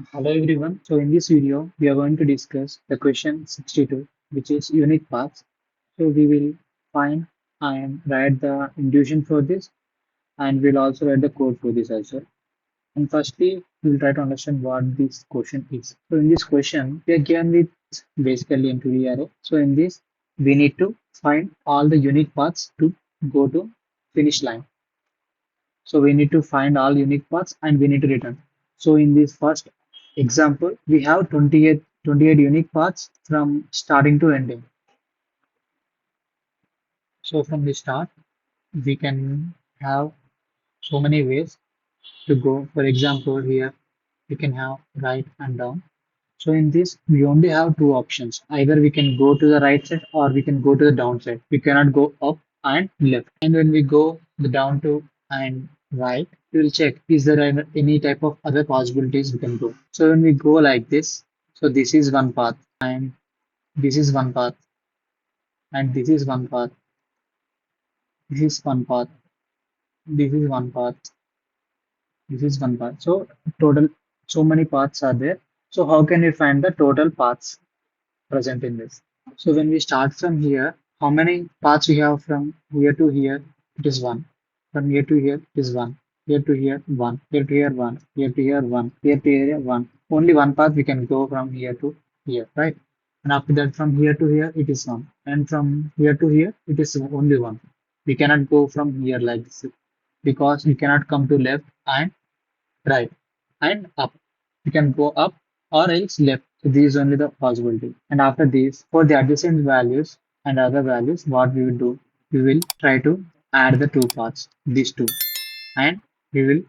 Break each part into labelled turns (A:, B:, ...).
A: Hello everyone. So in this video, we are going to discuss the question 62, which is unique paths. So we will find and write the intuition for this, and we'll also write the code for this also. And firstly, we'll try to understand what this question is. So in this question, we are given with basically into the array. So in this, we need to find all the unique paths to go to finish line. So we need to find all unique paths and we need to return. So in this first example, we have 28 unique paths from starting to ending. So from the start, we can have so many ways to go. For example, here we can have right and down. So in this, we only have two options. Either we can go to the right side or we can go to the down side. We cannot go up and left. And when we go the down to and right, we will check is there any type of other possibilities we can go. So when we go like this, so this is one path and this is one path and this is one path. This is one path. This is one path. This is one path. So total, so many paths are there. So how can we find the total paths present in this? So when we start from here, how many paths we have from here to here? It is one. From here to here, it is one. Here to here, one. Here to here, one. Here to here, one. Here to here, one. Only one path we can go from here to here, right? And after that, from here to here, it is one. And from here to here, it is only one. We cannot go from here like this because we cannot come to left and right and up. You can go up or else left. So this is only the possibility. And after this, for the adjacent values and other values, what we will do, we will try to add the two paths, these two, and we will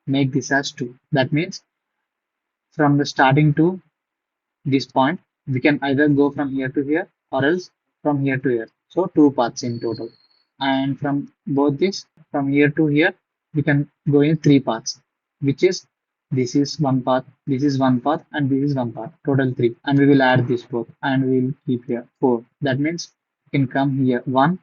A: make this as two. That means from the starting to this point, we can either go from here to here or else from here to here. So two paths in total. And from both this, from here to here, we can go in three paths, which is this is one path, this is one path, and this is one path. Total three. And we will add this both and we will keep here four. That means we can come here one,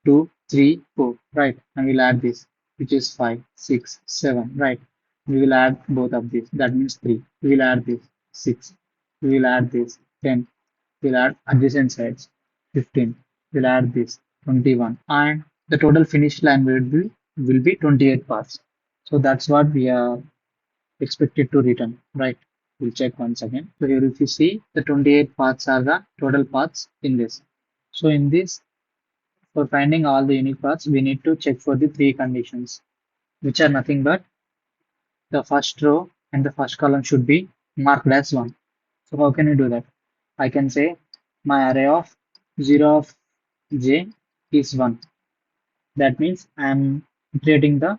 A: two, three, four, right? And we'll add this, which is five, six, seven, right? We will add both of these. That means three. We will add this six. We will add this 10. We'll add adjacent sides 15. We'll add this 21. And the total finish line will be 28 paths. So that's what we are expected to return, right? We'll check once again. So here if you see the 28 paths are the total paths in this. So in this, for finding all the unique paths, we need to check for the three conditions, which are nothing but the first row and the first column should be marked as 1. So how can we do that? I can say my array of 0 of j is 1. That means I am iterating the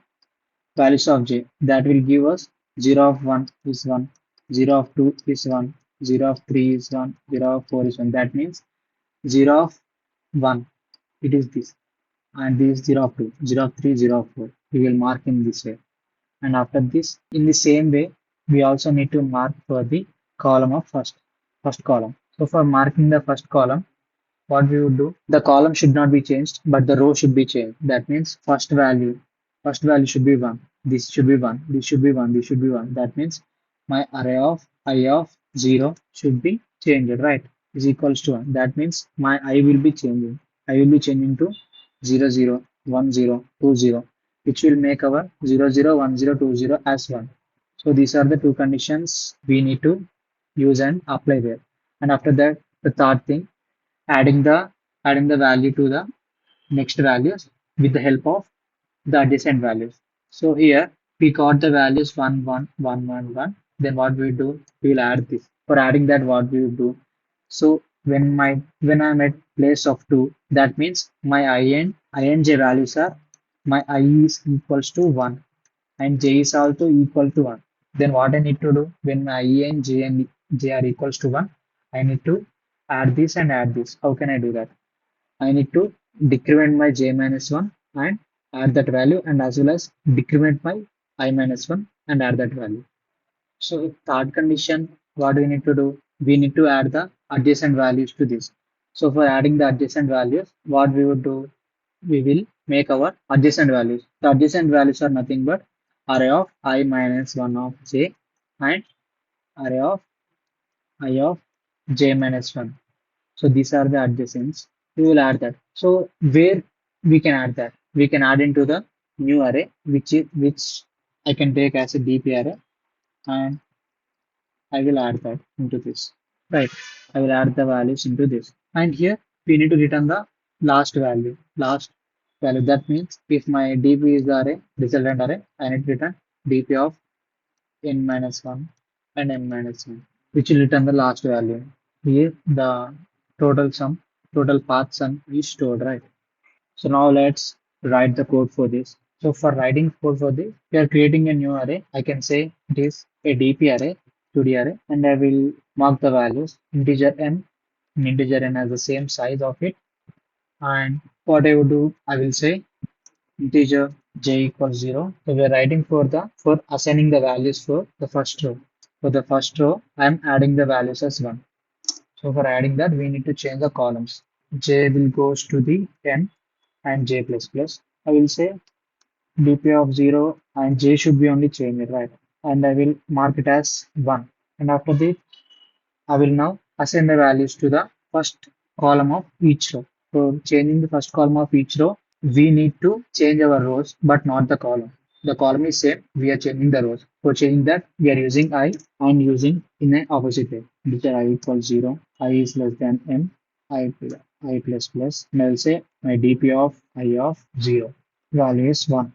A: values of j. That will give us 0 of 1 is 1, 0 of 2 is 1, 0 of 3 is 1, 0 of 4 is 1. That means 0 of 1, it is this. And this is 0 of 2, 0 of 3, 0 of 4. We will mark in this way. And after this, in the same way, we also need to mark for the column of first column. So for marking the first column, what we would do, the column should not be changed, but the row should be changed. That means first value should be 1. This should be 1. This should be 1. This should be 1. That means my array of I of 0 should be changed, right? Is equals to 1. That means my I will be changing. I will be changing to 0, 0, 1, 0, 2, 0, which will make our 0, 0, 1, 0, 2, 0 as 1. So these are the two conditions we need to use and apply there. And after that, the third thing, adding the value to the next values with the help of the adjacent values. So here we got the values 1, 1, 1, 1, 1. Then what we do, we will add this. For adding that, what we will do. So when I'm at place of 2, that means my I and j values are my I is equals to 1 and j is also equal to 1. Then what I need to do when my I and j are equals to 1, I need to add this and add this. How can I do that? I need to decrement my j minus 1 and add that value and as well as decrement my I minus 1 and add that value. So third condition, what do we need to do? We need to add the adjacent values to this. So for adding the adjacent values, what we would do, we will make our adjacent values. The adjacent values are nothing but array of I minus 1 of j and array of I of j minus 1. So these are the adjacents. We will add that. So where we can add that? We can add into the new array, which I can take as a DP array, and I will add that into this. Right. I will add the values into this. And here we need to return the last value. Last value. That means if my DP is the array, resultant array, I need to return DP of n minus 1 and n minus 1, which will return the last value. Here the total sum, total path sum is stored, right? So now let's write the code for this. So for writing code for this, we are creating a new array. I can say it is a DP array, 2D array, and I will mark the values integer n, and integer n has the same size of it. And what I would do, I will say integer j equals 0. So we are writing for assigning the values for the first row. For the first row, I am adding the values as 1. So for adding that, we need to change the columns. J will goes to the n and j plus plus. I will say dp of 0 and j should be only changed, right? And I will mark it as 1. And after that, I will now assign the values to the first column of each row. For changing the first column of each row, we need to change our rows, but not the column. The column is same, we are changing the rows. For changing that, we are using I and using in an opposite way. Integer I equals 0, I is less than m, I plus plus, and I will say my dp of I of 0. Value is 1.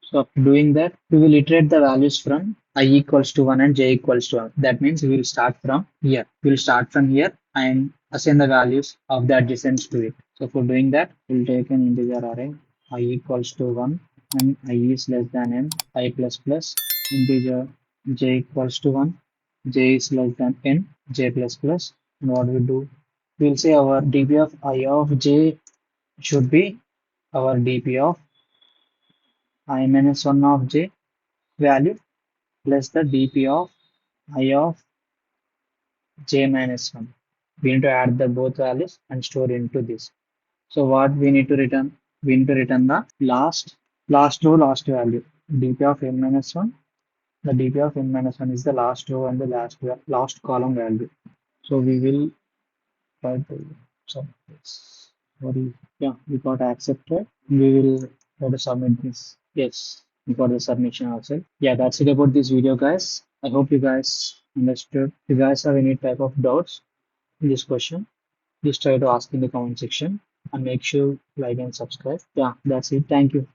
A: So after doing that, we will iterate the values from I equals to 1 and j equals to 1. That means we will start from here. We will start from here and assign the values of the adjacents to it. So for doing that, we'll take an integer array I equals to 1 and I is less than n, I plus plus, integer j equals to 1, j is less than n, j plus plus. And what we do, we'll say our dp of I of j should be our dp of I minus 1 of j value plus the dp of I of j minus 1. We need to add the both values and store into this. So what we need to return? We need to return the last row, last value. dp of n minus 1. The dp of n minus 1 is the last row and the last column value. So we will try to submit this. Sorry. Yeah, we got accepted. We will try to submit this. Yes, we got the submission also. Yeah, that's it about this video, guys. I hope you guys understood. If you guys have any type of doubts in this question, please try to ask in the comment section and make sure like and subscribe. Yeah, that's it. Thank you.